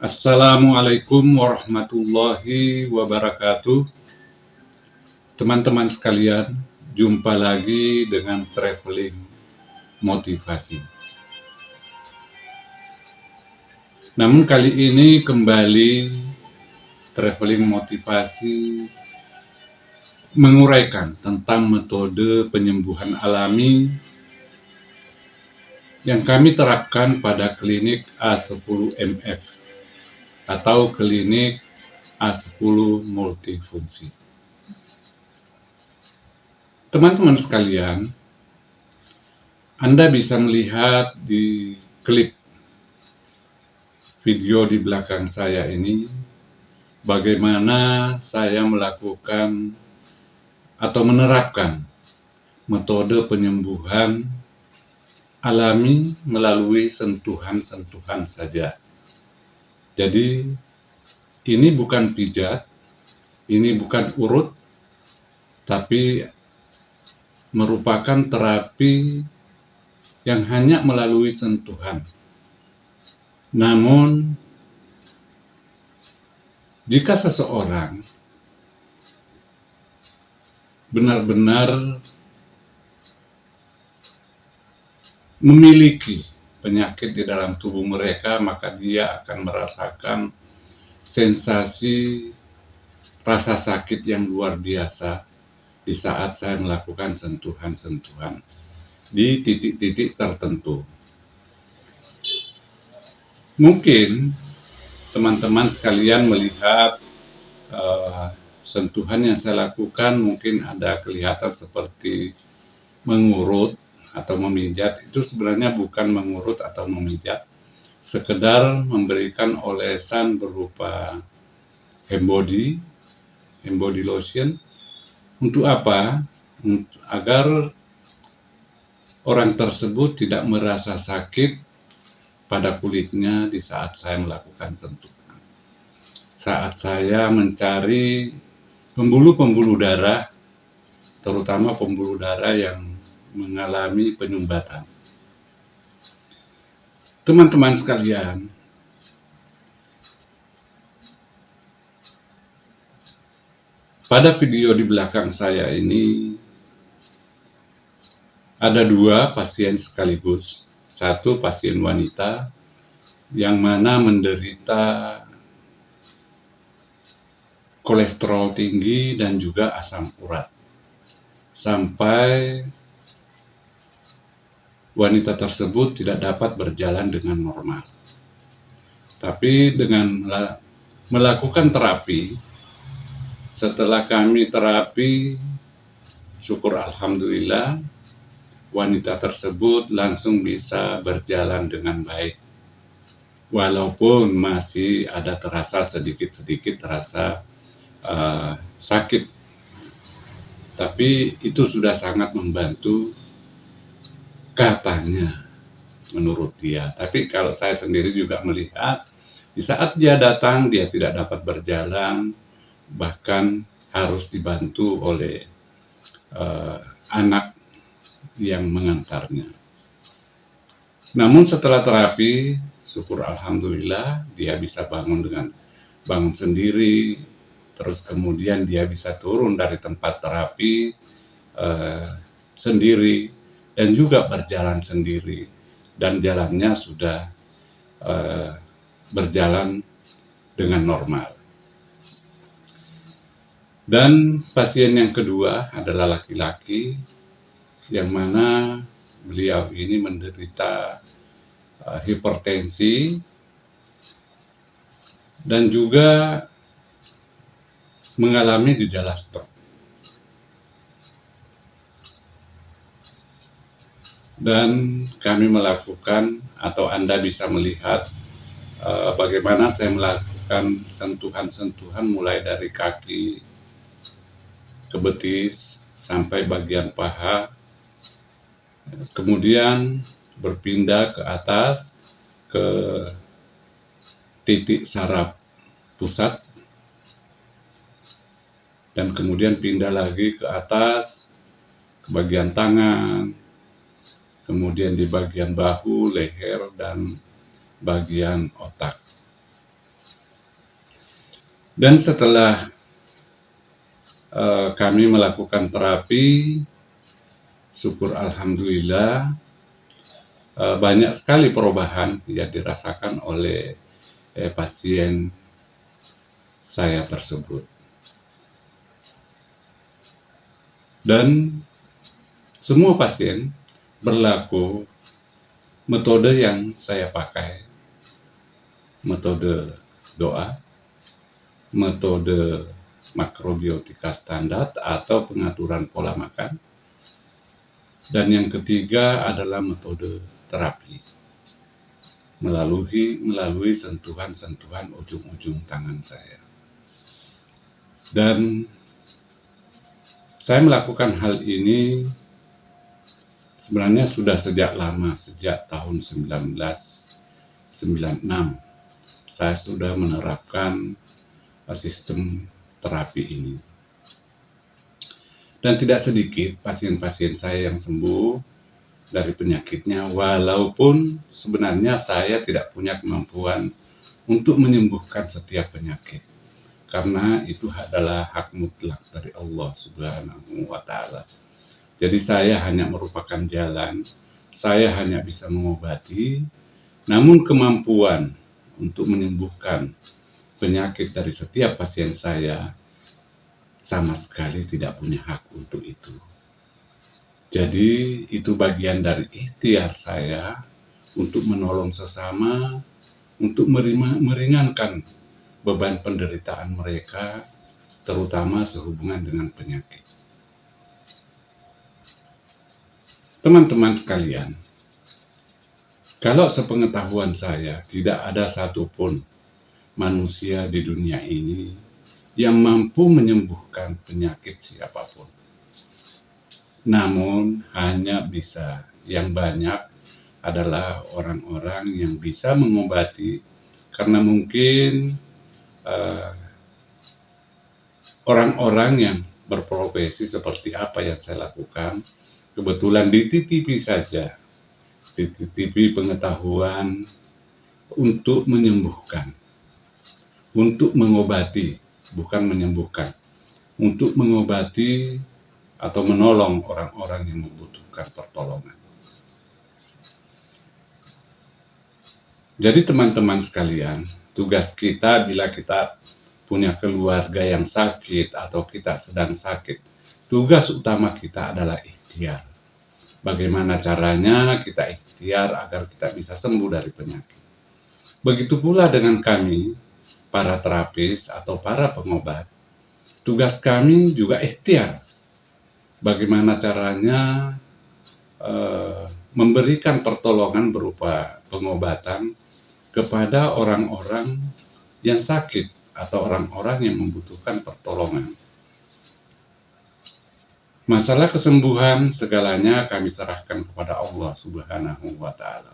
Assalamualaikum warahmatullahi wabarakatuh. Teman-teman sekalian, jumpa lagi dengan traveling motivasi. Namun kali ini kembali traveling motivasi menguraikan tentang metode penyembuhan alami yang kami terapkan pada klinik A10MF atau klinik A10 multifungsi. Teman-teman sekalian, Anda bisa melihat di klip video di belakang saya ini bagaimana saya melakukan atau menerapkan metode penyembuhan alami melalui sentuhan-sentuhan saja. Jadi ini bukan pijat, ini bukan urut, tapi merupakan terapi yang hanya melalui sentuhan. Namun, jika seseorang benar-benar memiliki penyakit di dalam tubuh mereka, maka dia akan merasakan sensasi rasa sakit yang luar biasa di saat saya melakukan sentuhan-sentuhan di titik-titik tertentu. Mungkin teman-teman sekalian melihat sentuhan yang saya lakukan mungkin ada kelihatan seperti mengurut atau memijat. Itu sebenarnya bukan mengurut atau memijat, sekedar memberikan olesan berupa hand body lotion. Untuk apa? Agar orang tersebut tidak merasa sakit pada kulitnya di saat saya melakukan sentuhan. Saat saya mencari pembuluh-pembuluh darah, terutama pembuluh darah yang mengalami penyumbatan. Teman-teman sekalian, pada video di belakang saya ini ada dua pasien sekaligus. Satu pasien wanita yang mana menderita kolesterol tinggi dan juga asam urat. Sampai wanita tersebut tidak dapat berjalan dengan normal. Tapi dengan melakukan terapi, setelah kami terapi, syukur alhamdulillah, wanita tersebut langsung bisa berjalan dengan baik. Walaupun masih ada terasa sedikit-sedikit terasa sakit, tapi itu sudah sangat membantu katanya menurut dia. Tapi kalau saya sendiri juga melihat di saat dia datang dia tidak dapat berjalan, bahkan harus dibantu oleh anak yang mengantarnya. Namun setelah terapi, syukur alhamdulillah dia bisa bangun sendiri, terus kemudian dia bisa turun dari tempat terapi sendiri dan juga berjalan sendiri, dan jalannya sudah berjalan dengan normal. Dan pasien yang kedua adalah laki-laki yang mana beliau ini menderita hipertensi dan juga mengalami gejala stroke. Dan kami melakukan, atau Anda bisa melihat bagaimana saya melakukan sentuhan-sentuhan mulai dari kaki ke betis sampai bagian paha, kemudian berpindah ke atas ke titik saraf pusat, dan kemudian pindah lagi ke atas ke bagian tangan, kemudian di bagian bahu, leher, dan bagian otak. Dan setelah kami melakukan terapi, syukur alhamdulillah banyak sekali perubahan yang dirasakan oleh pasien saya tersebut. Dan semua pasien berlaku metode yang saya pakai, metode doa, metode makrobiotika standar atau pengaturan pola makan, dan yang ketiga adalah metode terapi melalui sentuhan-sentuhan ujung-ujung tangan saya. Dan saya melakukan hal ini sebenarnya sudah sejak lama, sejak tahun 1996. Saya sudah menerapkan sistem terapi ini. Dan tidak sedikit pasien-pasien saya yang sembuh dari penyakitnya, walaupun sebenarnya saya tidak punya kemampuan untuk menyembuhkan setiap penyakit. Karena itu adalah hak mutlak dari Allah Subhanahu wa Ta'ala. Jadi saya hanya merupakan jalan, saya hanya bisa mengobati, namun kemampuan untuk menyembuhkan penyakit dari setiap pasien saya sama sekali tidak punya hak untuk itu. Jadi itu bagian dari ikhtiar saya untuk menolong sesama, untuk meringankan beban penderitaan mereka, terutama sehubungan dengan penyakit. Teman-teman sekalian, kalau sepengetahuan saya, tidak ada satupun manusia di dunia ini yang mampu menyembuhkan penyakit siapapun. Namun hanya bisa, yang banyak adalah orang-orang yang bisa mengobati, karena mungkin orang-orang yang berprofesi seperti apa yang saya lakukan, kebetulan dititipi saja, dititipi pengetahuan untuk menyembuhkan, untuk mengobati, bukan menyembuhkan, untuk mengobati atau menolong orang-orang yang membutuhkan pertolongan. Jadi teman-teman sekalian, tugas kita bila kita punya keluarga yang sakit atau kita sedang sakit, tugas utama kita adalah ikhtiar. Bagaimana caranya kita ikhtiar agar kita bisa sembuh dari penyakit. Begitu pula dengan kami, para terapis atau para pengobat, tugas kami juga ikhtiar. Bagaimana caranya memberikan pertolongan berupa pengobatan kepada orang-orang yang sakit atau orang-orang yang membutuhkan pertolongan. Masalah kesembuhan segalanya kami serahkan kepada Allah Subhanahu wa Ta'ala.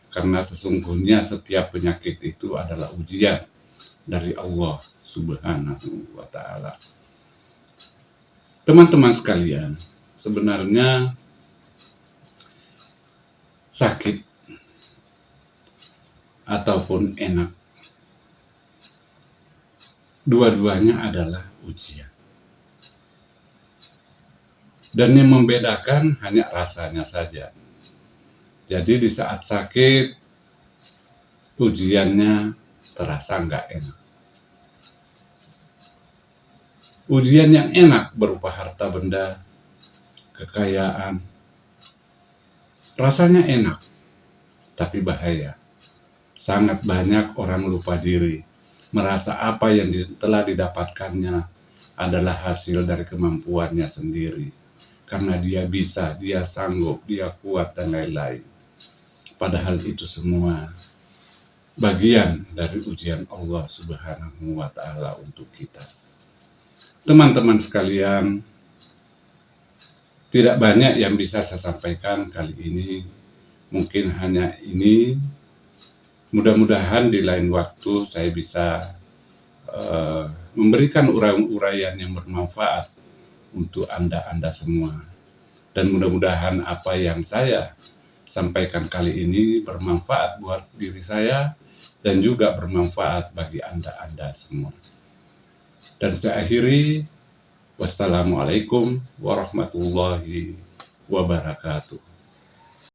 Karena sesungguhnya setiap penyakit itu adalah ujian dari Allah Subhanahu wa Ta'ala. Teman-teman sekalian, sebenarnya sakit ataupun enak, dua-duanya adalah ujian. Dan yang membedakan hanya rasanya saja. Jadi di saat sakit, ujiannya terasa nggak enak. Ujian yang enak berupa harta benda, kekayaan, rasanya enak, tapi bahaya. Sangat banyak orang lupa diri, merasa apa yang telah didapatkannya adalah hasil dari kemampuannya sendiri. Karena dia bisa, dia sanggup, dia kuat, dan lain-lain. Padahal itu semua bagian dari ujian Allah Subhanahu wa Ta'ala untuk kita. Teman-teman sekalian, tidak banyak yang bisa saya sampaikan kali ini. Mungkin hanya ini. Mudah-mudahan di lain waktu saya bisa memberikan uraian yang bermanfaat untuk Anda semua. Dan mudah-mudahan apa yang saya sampaikan kali ini bermanfaat buat diri saya dan juga bermanfaat bagi Anda semua. Dan saya akhiri, wassalamualaikum warahmatullahi wabarakatuh.